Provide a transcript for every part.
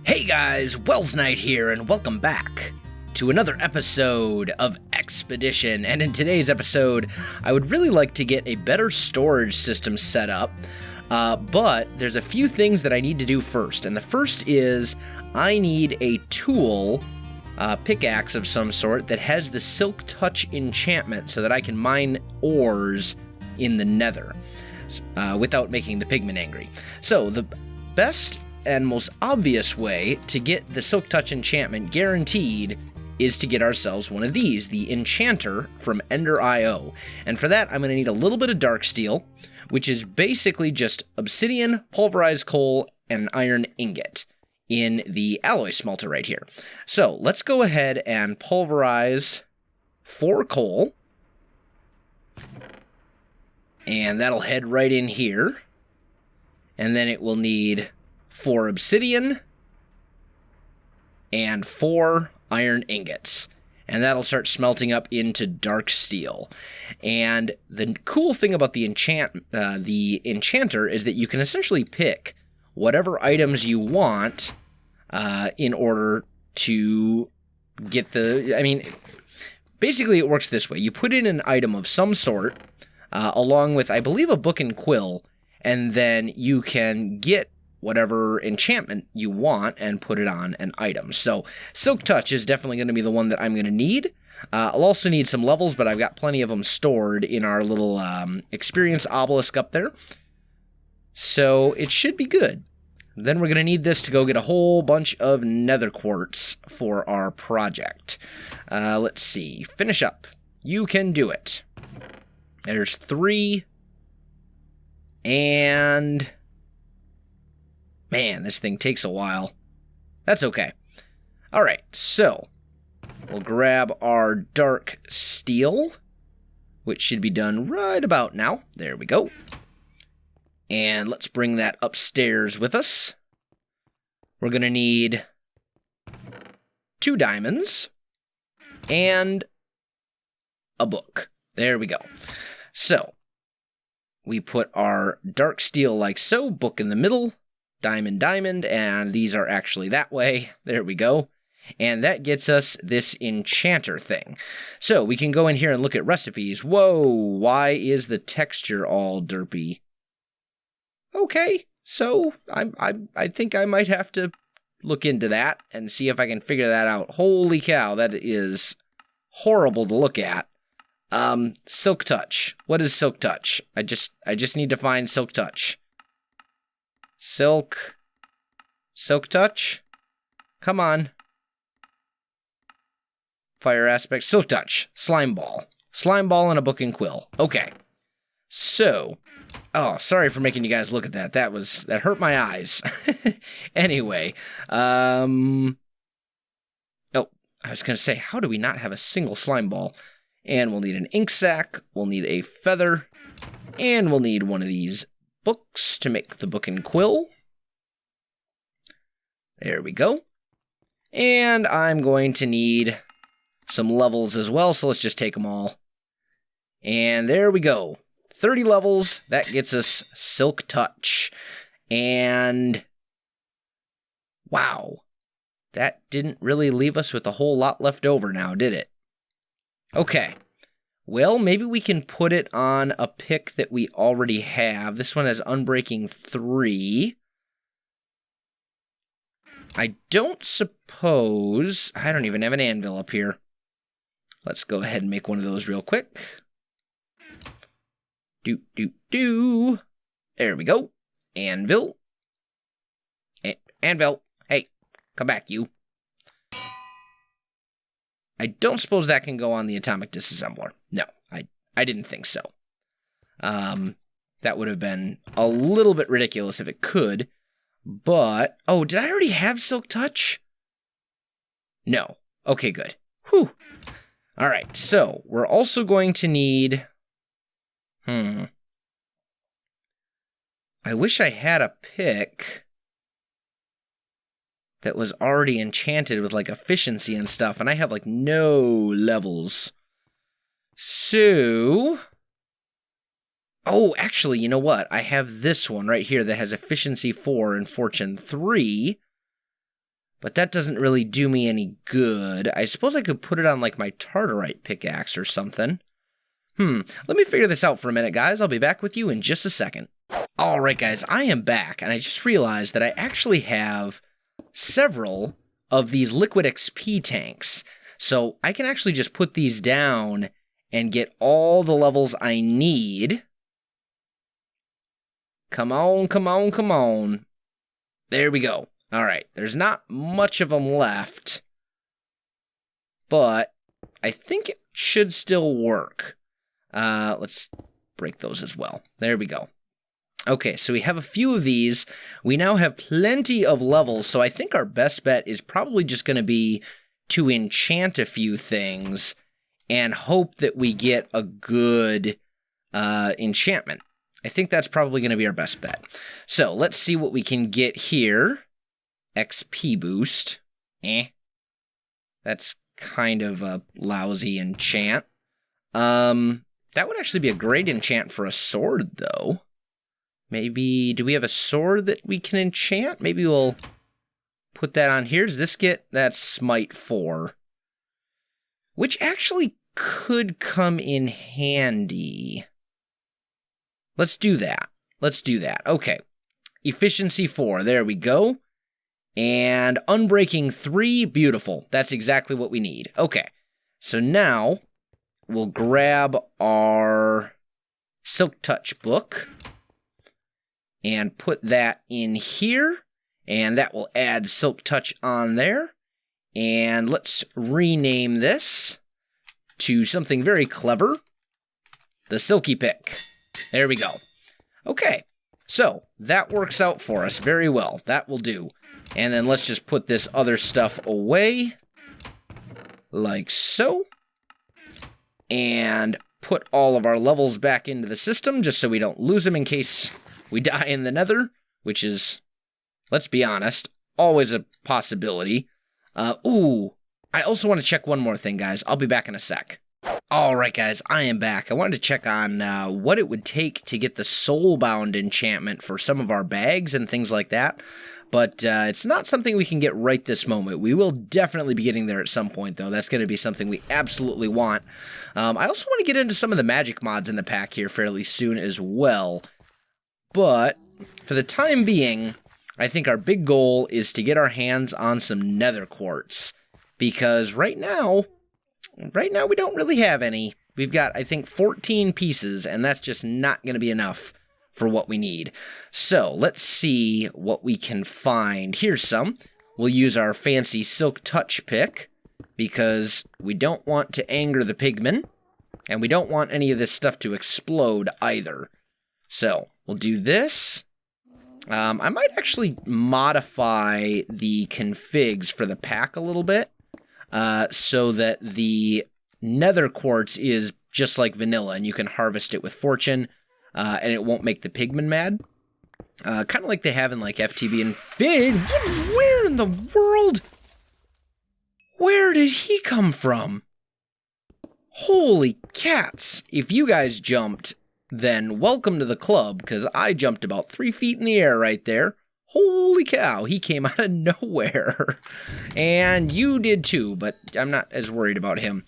Hey guys, Welsknight here, and welcome back to another episode of Expedition. And in today's episode, I would really like to get a better storage system set up, but there's a few things that I need to do first. And the first is I need a tool, pickaxe of some sort, that has the Silk Touch enchantment so that I can mine ores in the Nether without making the pigmen angry. So the best and most obvious way to get the Silk Touch enchantment guaranteed is to get ourselves one of these, the Enchanter from Ender.io. And for that, I'm going to need a little bit of dark steel, which is basically just obsidian, pulverized coal, and iron ingot in the alloy smelter right here. So let's go ahead and pulverize 4 coal. And that'll head right in here. And then it will need 4 obsidian and 4 iron ingots. And that'll start smelting up into dark steel. And the cool thing about the Enchanter is that you can essentially pick whatever items you want in order to get the... I mean, basically it works this way. You put in an item of some sort, along with, I believe, a book and quill, and then you can get whatever enchantment you want and put it on an item. So Silk Touch is definitely going to be the one that I'm going to need. I'll also need some levels, but I've got plenty of them stored in our little experience obelisk up there. So it should be good. Then we're going to need this to go get a whole bunch of Nether Quartz for our project. Let's see. Finish up. You can do it. There's 3. And... man, this thing takes a while. That's okay. Alright, so we'll grab our dark steel, which should be done right about now. There we go. And let's bring that upstairs with us. We're going to need 2 diamonds and a book. There we go. So we put our dark steel like so, book in the middle, diamond, diamond, and these are actually that way. There we go. And that gets us this Enchanter thing. So we can go in here and look at recipes. Whoa, why is the texture all derpy? Okay, so I think I might have to look into that and see if I can figure that out. Holy cow, that is horrible to look at. Silk Touch. What is Silk Touch? I just need to find Silk Touch. Silk Touch? Come on. Fire aspect. Silk Touch. Slime ball. Slime ball and a book and quill. Okay. So, oh, sorry for making you guys look at that. That hurt my eyes. Anyway, oh, I was going to say, how do we not have a single slime ball? And we'll need an ink sac, we'll need a feather, and we'll need one of these books to make the book and quill. There we go. And I'm going to need some levels as well, so let's just take them all. And there we go. 30 levels, that gets us Silk Touch. And wow, that didn't really leave us with a whole lot left over now, did it? Okay, well, maybe we can put it on a pick that we already have. This one has Unbreaking 3. I don't suppose... I don't even have an anvil up here. Let's go ahead and make one of those real quick. Do. There we go. Anvil. Anvil. Hey, come back, you. I don't suppose that can go on the atomic disassembler. No, I didn't think so. That would have been a little bit ridiculous if it could. But, oh, did I already have Silk Touch? No. Okay, good. Whew. All right, so we're also going to need... I wish I had a pick that was already enchanted with, like, efficiency and stuff, and I have, like, no levels. So... Oh, actually, you know what? I have this one right here that has efficiency 4 and fortune 3. But that doesn't really do me any good. I suppose I could put it on like my Tartarite pickaxe or something. Let me figure this out for a minute, guys. I'll be back with you in just a second. Alright, guys, I am back, and I just realized that I actually have several of these liquid XP tanks. So I can actually just put these down and get all the levels I need. Come on, come on, come on. There we go. Alright, there's not much of them left, but I think it should still work. Let's break those as well. There we go. Okay, so we have a few of these. We now have plenty of levels, so I think our best bet is probably just going to be to enchant a few things and hope that we get a good enchantment. I think that's probably going to be our best bet. So let's see what we can get here. XP boost. That's kind of a lousy enchant. That would actually be a great enchant for a sword, though. Maybe, do we have a sword that we can enchant? Maybe we'll put that on here. Does this get, that's Smite 4. Which actually could come in handy. Let's do that. Let's do that. Okay. Efficiency 4, there we go. And Unbreaking 3, beautiful. That's exactly what we need. Okay, so now we'll grab our Silk Touch book and put that in here, and that will add Silk Touch on there. And let's rename this to something very clever, the Silky Pick. There we go. Okay, so that works out for us very well. That will do. And then let's just put this other stuff away, like so. And put all of our levels back into the system, just so we don't lose them in case we die in the nether, which is, let's be honest, always a possibility. Ooh, I also want to check one more thing, guys. I'll be back in a sec. Alright, guys, I am back. I wanted to check on what it would take to get the Soulbound enchantment for some of our bags and things like that. But it's not something we can get right this moment. We will definitely be getting there at some point, though. That's going to be something we absolutely want. I also want to get into some of the magic mods in the pack here fairly soon as well. But for the time being, I think our big goal is to get our hands on some Nether Quartz. Because right now we don't really have any. We've got, I think, 14 pieces, and that's just not going to be enough for what we need. So let's see what we can find. Here's some. We'll use our fancy Silk Touch pick because we don't want to anger the pigmen, and we don't want any of this stuff to explode either. So we'll do this. I might actually modify the configs for the pack a little bit so that the Nether Quartz is just like vanilla, and you can harvest it with fortune. And it won't make the pigmen mad. Kind of like they have in like FTB and Fig. Where in the world? Where did he come from? Holy cats. If you guys jumped, then welcome to the club, because I jumped about 3 feet in the air right there. Holy cow, he came out of nowhere. And you did too, but I'm not as worried about him.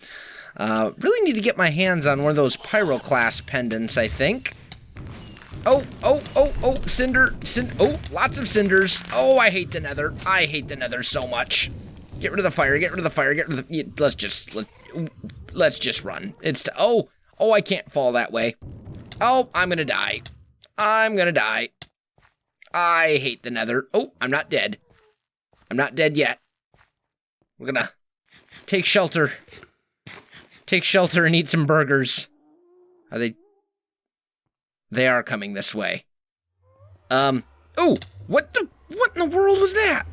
Really need to get my hands on one of those Pyroclast pendants, I think. Oh, cinder, oh, lots of cinders. Oh, I hate the nether. I hate the nether so much. Get rid of the fire, get rid of the fire, get rid of the, let's just run. Oh, I can't fall that way. Oh, I'm gonna die. I'm gonna die. I hate the nether. Oh, I'm not dead. I'm not dead yet. We're gonna take shelter. Take shelter and eat some burgers. Are they? They are coming this way. Oh, what in the world was that?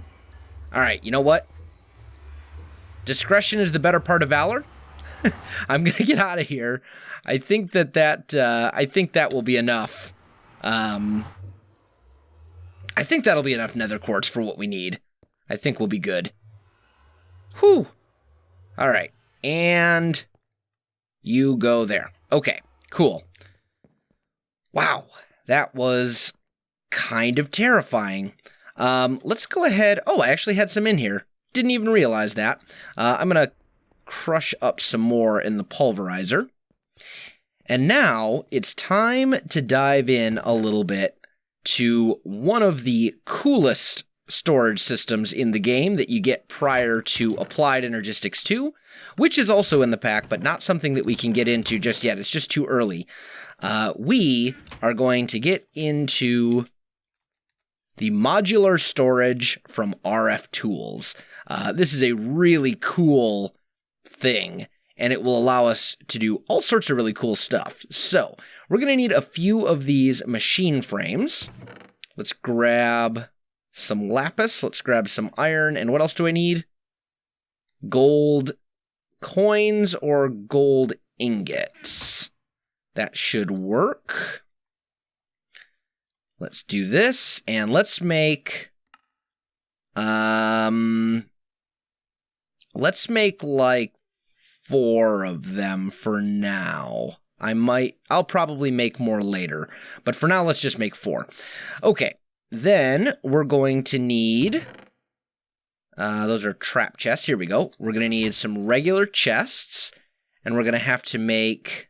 All right, you know what? Discretion is the better part of valor. I'm gonna get out of here. I think that will be enough. I think that'll be enough Nether Quartz for what we need. I think we'll be good. Whew. All right, and you go there. Okay, cool. Wow, that was kind of terrifying. Let's go ahead. Oh, I actually had some in here. Didn't even realize that. I'm going to crush up some more in the pulverizer. And now it's time to dive in a little bit to one of the coolest storage systems in the game that you get prior to Applied Energistics 2, which is also in the pack, but not something that we can get into just yet. It's just too early. We are going to get into the Modular Storage from RF Tools. This is a really cool thing, and it will allow us to do all sorts of really cool stuff. So, we're going to need a few of these machine frames. Let's grab some lapis, let's grab some iron, and what else do I need? Gold coins or gold ingots. That should work. Let's do this, and let's make, like 4 of them for now. I'll probably make more later, but for now, let's just make 4. Okay, then we're going to need, those are trap chests, here we go. We're going to need some regular chests, and we're going to have to make,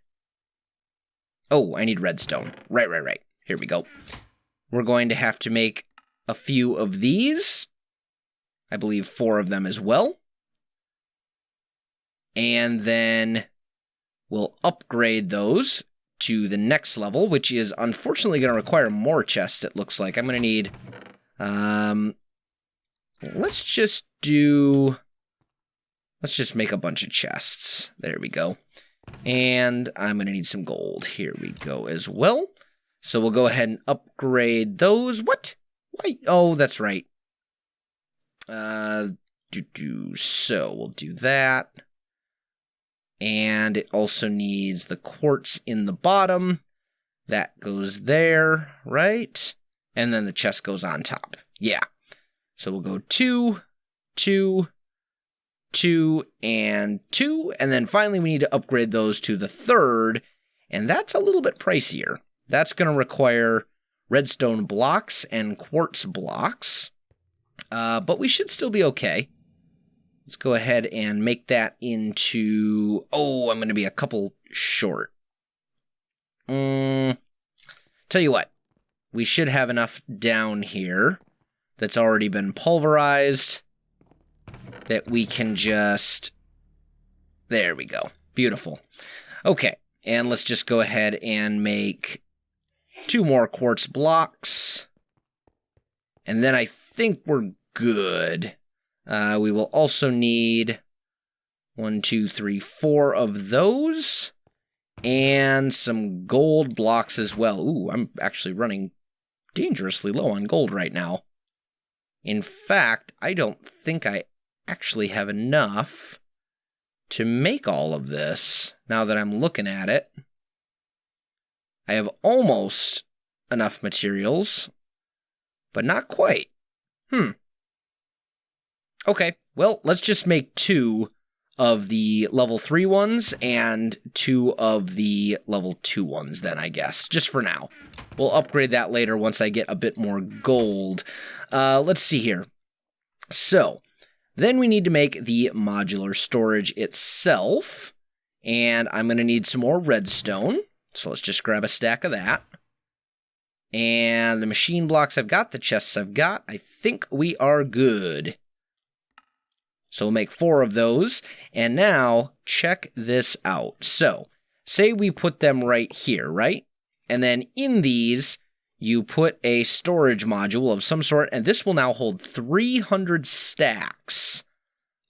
oh, I need redstone. Right. Here we go. We're going to have to make a few of these. I believe 4 of them as well. And then we'll upgrade those to the next level, which is unfortunately going to require more chests, it looks like. I'm going to need, let's just make a bunch of chests. There we go. And I'm going to need some gold. Here we go as well. So we'll go ahead and upgrade those. What? Why? Oh, that's right. So we'll do that. And it also needs the quartz in the bottom. That goes there, right? And then the chest goes on top. Yeah. So we'll go 2, 2, 2, and 2. And then finally we need to upgrade those to the 3rd. And that's a little bit pricier. That's going to require redstone blocks and quartz blocks. But we should still be okay. Let's go ahead and make that into... Oh, I'm going to be a couple short. Tell you what. We should have enough down here that's already been pulverized that we can just... There we go. Beautiful. Okay, and let's just go ahead and make 2 more quartz blocks. And then I think we're good. We will also need 1, 2, 3, 4 of those. And some gold blocks as well. Ooh, I'm actually running dangerously low on gold right now. In fact, I don't think I actually have enough to make all of this, now that I'm looking at it. I have almost enough materials, but not quite. Okay, well, let's just make 2 of the level 3 ones and 2 of the level 2 ones then, I guess, just for now. We'll upgrade that later once I get a bit more gold. Let's see here. So, then we need to make the modular storage itself, and I'm going to need some more redstone, so let's just grab a stack of that. And the machine blocks I've got, the chests I've got, I think we are good. So we'll make 4 of those, and now check this out. So, say we put them right here, right? And then in these, you put a storage module of some sort, and this will now hold 300 stacks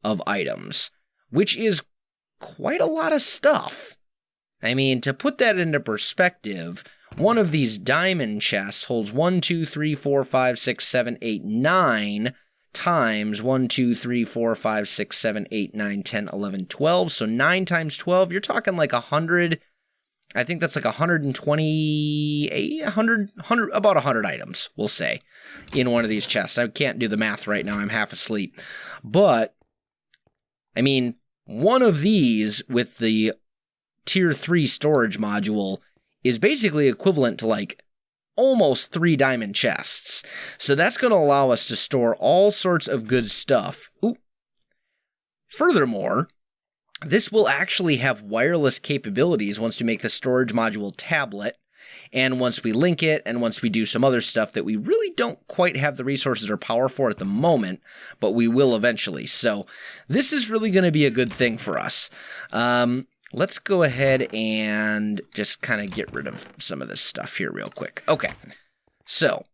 of items, which is quite a lot of stuff. I mean, to put that into perspective, one of these diamond chests holds 1, 2, 3, 4, 5, 6, 7, 8, 9 times 1, 2, 3, 4, 5, 6, 7, 8, 9, 10, 11, 12. So 9 times 12, you're talking like 100. I think that's like 128, 100, about 100 items, we'll say, in one of these chests. I can't do the math right now. I'm half asleep. But, I mean, one of these with the tier 3 storage module is basically equivalent to like almost 3 diamond chests. So that's going to allow us to store all sorts of good stuff. Ooh. Furthermore, this will actually have wireless capabilities once we make the storage module tablet, and once we link it, and once we do some other stuff that we really don't quite have the resources or power for at the moment, but we will eventually. So this is really going to be a good thing for us. Let's go ahead and just kind of get rid of some of this stuff here real quick. Okay, so,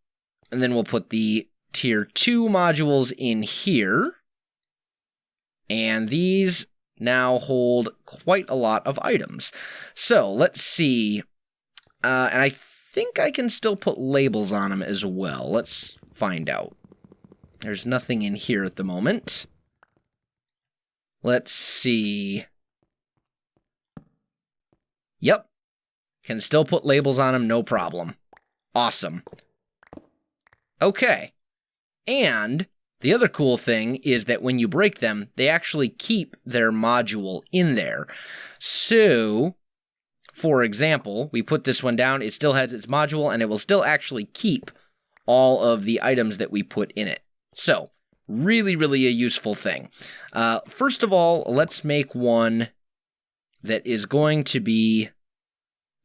and then we'll put the tier 2 modules in here, and these now hold quite a lot of items. So let's see, and I think I can still put labels on them as well. Let's find out. There's nothing in here at the moment. Let's see. Yep, can still put labels on them, no problem. Awesome. Okay, and the other cool thing is that when you break them, they actually keep their module in there. So, for example, we put this one down, it still has its module, and it will still actually keep all of the items that we put in it. So, really, really a useful thing. First of all, let's make one that is going to be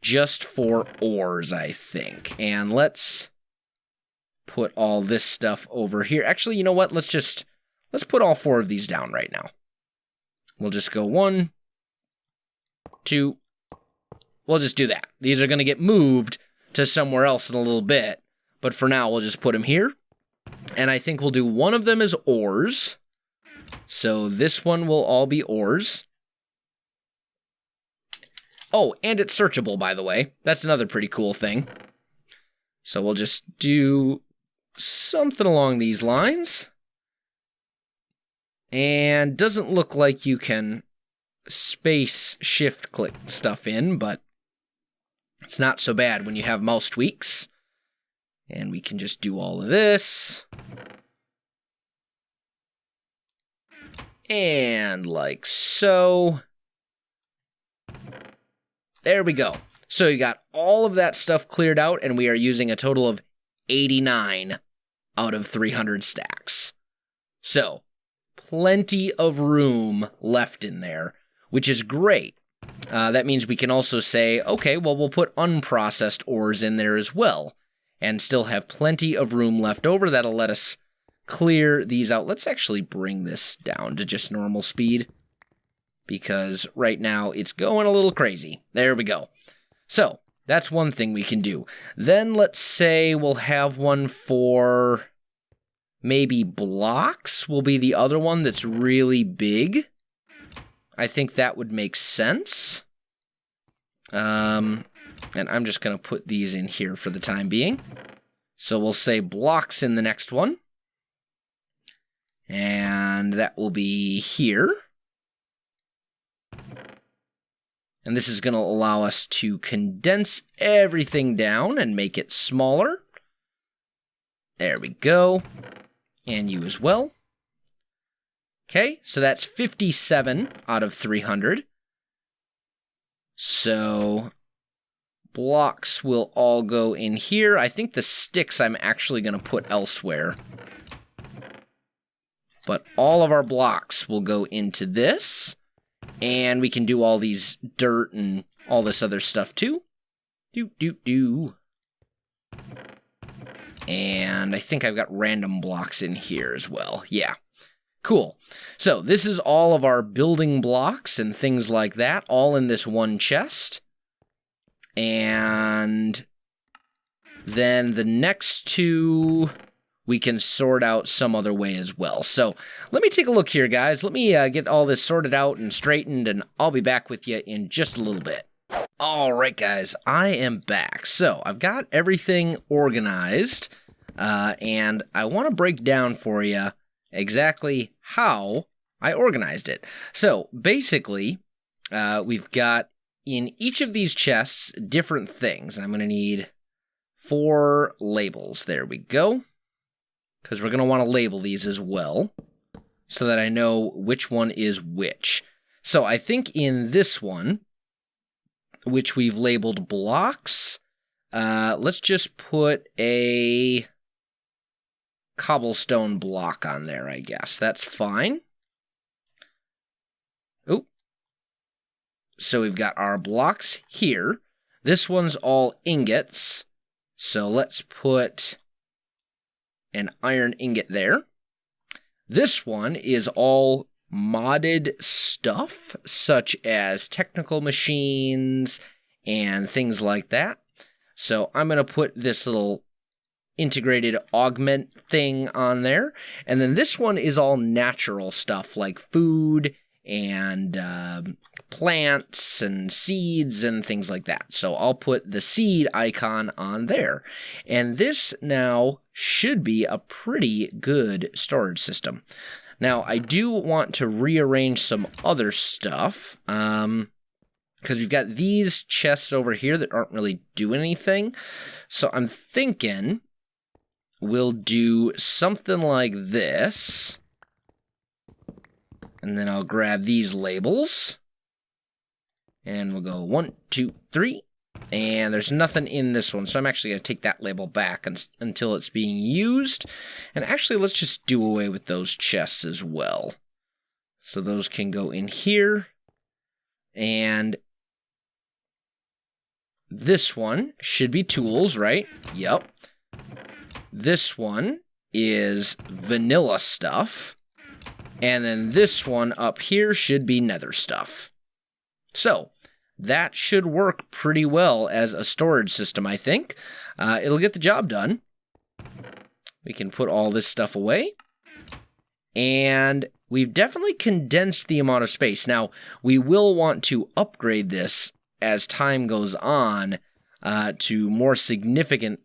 just for ores, I think. And let's put all this stuff over here. Actually, you know what? Let's put all 4 of these down right now. We'll just go 1, 2. We'll just do that. These are going to get moved to somewhere else in a little bit, but for now, we'll just put them here. And I think we'll do one of them as ores. So this one will all be ores. Oh, and it's searchable, by the way. That's another pretty cool thing. So we'll just do something along these lines. And doesn't look like you can space shift click stuff in, but it's not so bad when you have mouse tweaks. And we can just do all of this. And like so. There we go. So you got all of that stuff cleared out, and we are using a total of 89 out of 300 stacks. So, plenty of room left in there, which is great. That means we can also say, okay, well, we'll put unprocessed ores in there as well, and still have plenty of room left over. That'll let us clear these out. Let's actually bring this down to just normal speed, because right now it's going a little crazy. There we go. So, that's one thing we can do. Then let's say we'll have one for maybe blocks will be the other one that's really big. I think that would make sense. And I'm just going to put these in here for the time being. So we'll say blocks in the next one. And that will be here. And this is going to allow us to condense everything down and make it smaller. There we go. And you as well. Okay, so that's 57 out of 300. So blocks will all go in here. I think the sticks I'm actually going to put elsewhere. But all of our blocks will go into this. And we can do all these dirt and all this other stuff too. And I think I've got random blocks in here as well. Yeah, cool. So this is all of our building blocks and things like that, all in this one chest. And then the next two we can sort out some other way as well. So let me take a look here, guys. Let me get all this sorted out and straightened, and I'll be back with you in just a little bit. All right, guys, I am back. So I've got everything organized, and I want to break down for you exactly how I organized it. So basically, we've got in each of these chests different things. I'm going to need 4 labels. There we go. Because we're going to want to label these as well, so that I know which one is which. So I think in this one, which we've labeled blocks. Let's just put a cobblestone block on there, I guess. That's fine. Oh. So we've got our blocks here. This one's all ingots. So let's put an iron ingot there. This one is all modded stuff, such as technical machines and things like that. So I'm going to put this little integrated augment thing on there. And then this one is all natural stuff like food and plants and seeds and things like that. So I'll put the seed icon on there. And this now should be a pretty good storage system. Now, I do want to rearrange some other stuff, because we've got these chests over here that aren't really doing anything. So I'm thinking we'll do something like this. And then I'll grab these labels. And we'll go 1, 2, 3. And there's nothing in this one, so I'm actually going to take that label back until it's being used. And actually, let's just do away with those chests as well. So those can go in here. And this one should be tools, right? Yep. This one is vanilla stuff. And then this one up here should be nether stuff. So that should work pretty well as a storage system, I think. It'll get the job done. We can put all this stuff away. And we've definitely condensed the amount of space. Now, we will want to upgrade this as time goes on to more significant,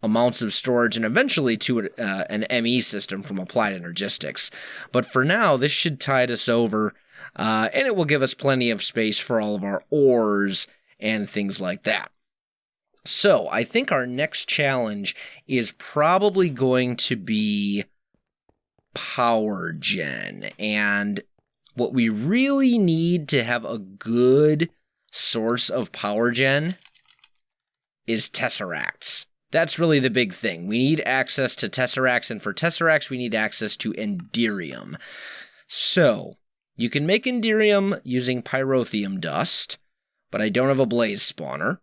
amounts of storage and eventually to an ME system from Applied Energistics. But for now, this should tide us over. And it will give us plenty of space for all of our ores and things like that. So I think our next challenge is probably going to be power gen. And what we really need to have a good source of power gen is tesseracts. That's really the big thing. We need access to tesseracts, and for tesseracts, we need access to enderium. So you can make enderium using pyrotheum dust, but I don't have a blaze spawner.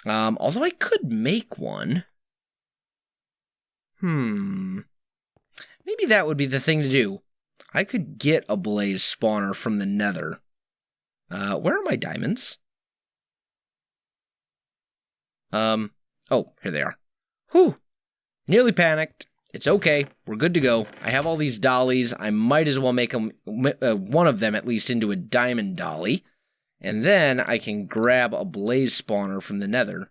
Although I could make one. Maybe that would be the thing to do. I could get a blaze spawner from the nether. Where are my diamonds? Oh, here they are. Whew! Nearly panicked. It's okay. We're good to go. I have all these dollies. I might as well make them, one of them at least, into a diamond dolly. And then I can grab a blaze spawner from the nether.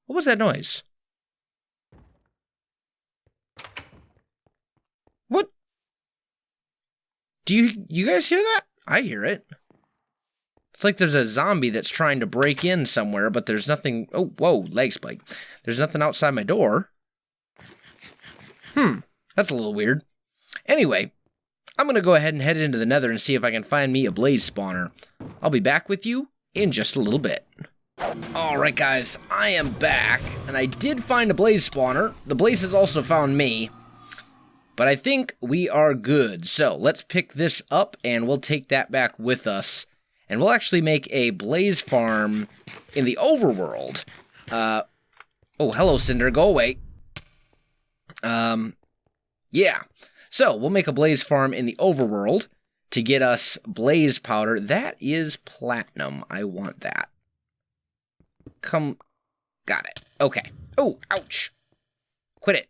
What was that noise? What? Do you guys hear that? I hear it. It's like there's a zombie that's trying to break in somewhere, but there's nothing. Oh, whoa, leg spike. There's nothing outside my door. That's a little weird. Anyway, I'm going to go ahead and head into the nether and see if I can find me a blaze spawner. I'll be back with you in just a little bit. Alright guys, I am back, and I did find a blaze spawner. The blaze has also found me, but I think we are good. So let's pick this up, and we'll take that back with us. And we'll actually make a blaze farm in the overworld. Oh, hello, Cinder. Go away. Yeah. So, we'll make a blaze farm in the overworld to get us blaze powder. That is platinum. I want that. Got it. Okay. Oh, ouch. Quit it.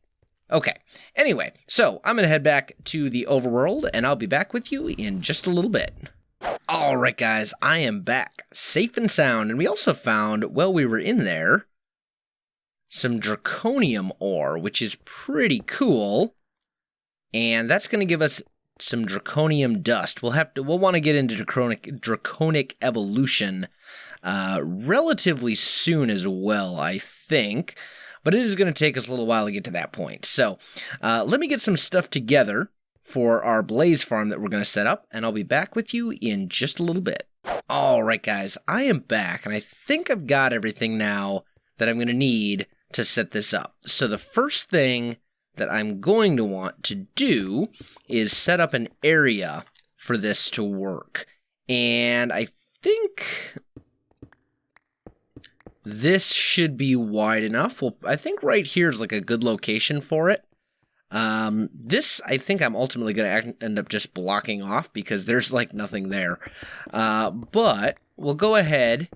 Okay. Anyway, so I'm going to head back to the overworld, and I'll be back with you in just a little bit. Alright guys, I am back, safe and sound, and we also found, while we were in there, some draconium ore, which is pretty cool, and that's going to give us some draconium dust. We'll want to get into draconic evolution relatively soon as well, I think, but it is going to take us a little while to get to that point. So, let me get some stuff together for our blaze farm that we're going to set up, and I'll be back with you in just a little bit. Alright guys, I am back, and I think I've got everything now that I'm going to need to set this up. So the first thing that I'm going to want to do is set up an area for this to work. And I think this should be wide enough. Well, I think right here is like a good location for it. This, I think I'm ultimately going to end up just blocking off because there's like nothing there. But we'll go ahead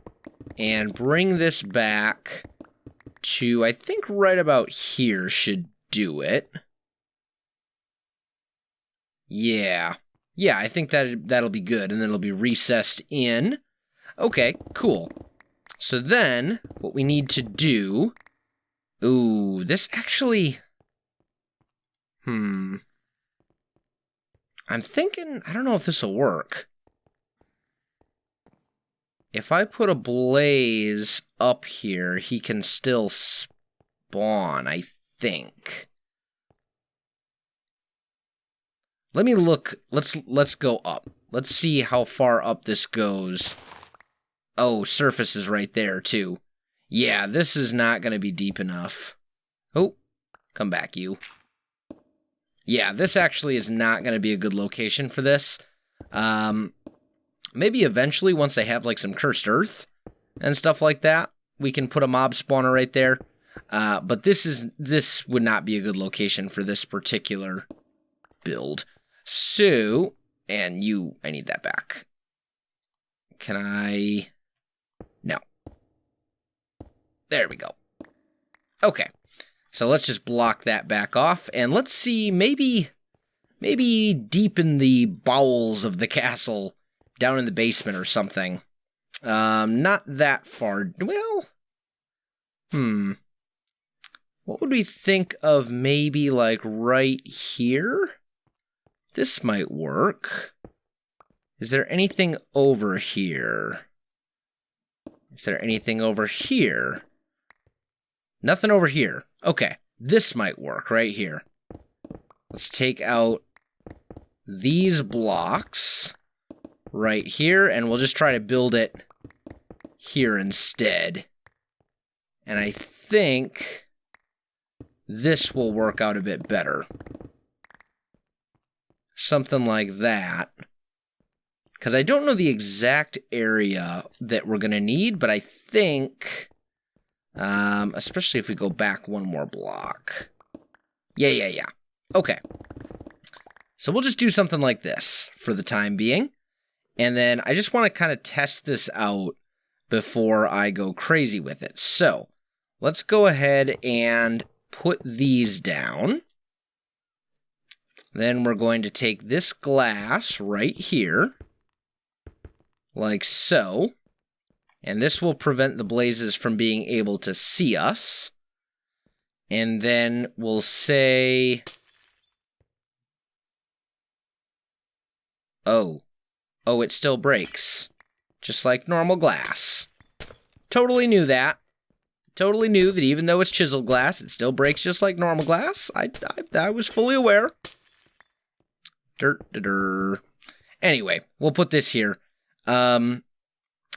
and bring this back to, I think right about here should do it. Yeah. Yeah, I think that'll be good, and then it'll be recessed in. Okay, cool. So then, what we need to do... Ooh, this actually... I'm thinking, I don't know if this will work. If I put a blaze up here, he can still spawn, I think. Let me look, let's go up. Let's see how far up this goes. Oh, surface is right there too. Yeah, this is not going to be deep enough. Oh, come back you. Yeah, this actually is not going to be a good location for this. Maybe eventually, once they have like some cursed earth and stuff like that, we can put a mob spawner right there. But this would not be a good location for this particular build. So, and I need that back. Can I? No. There we go. Okay. So let's just block that back off, and let's see, maybe deep in the bowels of the castle, down in the basement or something. Not that far. Well, what would we think of maybe like right here? This might work. Is there anything over here? Is there anything over here? Nothing over here. Okay, this might work right here. Let's take out these blocks right here, and we'll just try to build it here instead. And I think this will work out a bit better. Something like that. Because I don't know the exact area that we're going to need, but I think... especially if we go back one more block. Yeah. Okay. So we'll just do something like this for the time being. And then I just want to kind of test this out before I go crazy with it. So let's go ahead and put these down. Then we're going to take this glass right here, like so. And this will prevent the blazes from being able to see us. And then we'll say... Oh, it still breaks. Just like normal glass. Totally knew that. Totally knew that even though it's chiseled glass, it still breaks just like normal glass. I was fully aware. Anyway, we'll put this here.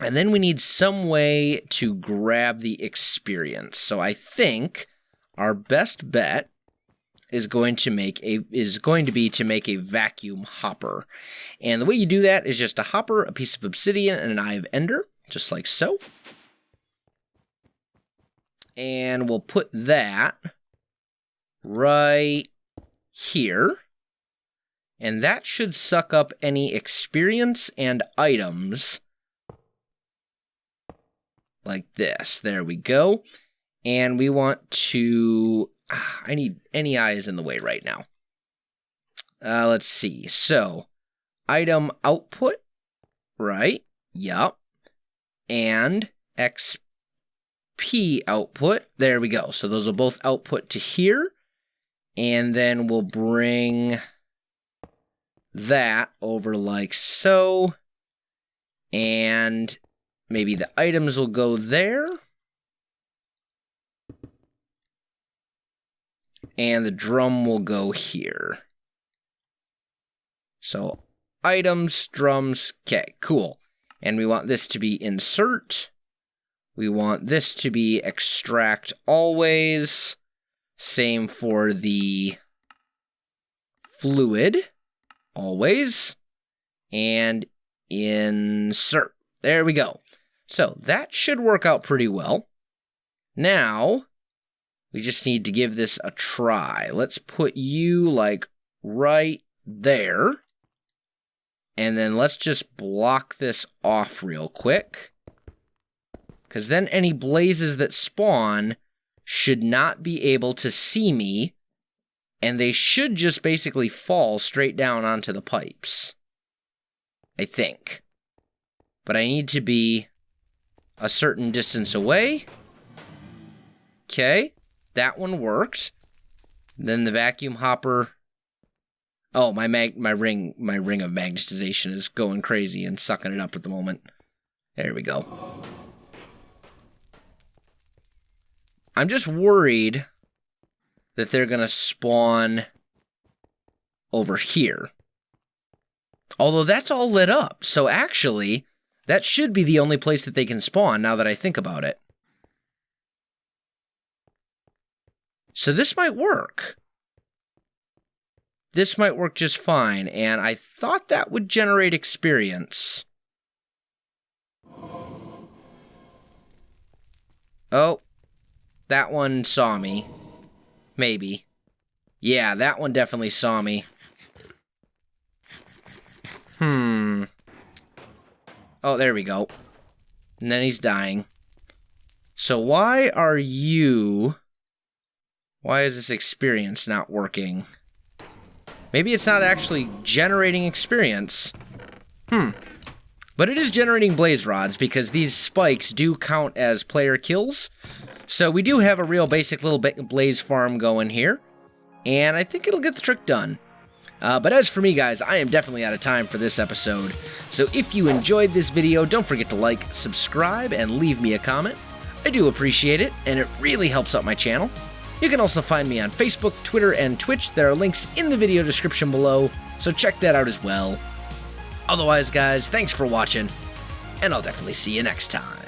And then we need some way to grab the experience. So I think our best bet is going to be to make a vacuum hopper. And the way you do that is just a hopper, a piece of obsidian, and an eye of ender, just like so. And we'll put that right here. And that should suck up any experience and items like this. There we go. And we want to... I need... Any eye is in the way right now. Let's see. So, item output. Right. Yup. And XP output. There we go. So those will both output to here. And then we'll bring that over like so. And... maybe the items will go there. And the drum will go here. So, items, drums, okay, cool. And we want this to be insert. We want this to be extract always. Same for the fluid, always. And insert. There we go. So that should work out pretty well. Now, we just need to give this a try. Let's put you like right there. And then let's just block this off real quick. Because then any blazes that spawn should not be able to see me. And they should just basically fall straight down onto the pipes. I think. But I need to be a certain distance away. Okay, that one worked. Then the vacuum hopper. Oh, my ring of magnetization is going crazy and sucking it up at the moment. There we go. I'm just worried that they're gonna spawn over here. Although that's all lit up, so actually, that should be the only place that they can spawn now that I think about it. So this might work. This might work just fine, and I thought that would generate experience. Oh, that one saw me. Maybe. Yeah, that one definitely saw me. Oh, there we go. And then he's dying. So why is this experience not working? Maybe it's not actually generating experience. But it is generating blaze rods because these spikes do count as player kills. So we do have a real basic little blaze farm going here. And I think it'll get the trick done. But as for me, guys, I am definitely out of time for this episode. So if you enjoyed this video, don't forget to like, subscribe, and leave me a comment. I do appreciate it, and it really helps out my channel. You can also find me on Facebook, Twitter, and Twitch. There are links in the video description below, so check that out as well. Otherwise, guys, thanks for watching, and I'll definitely see you next time.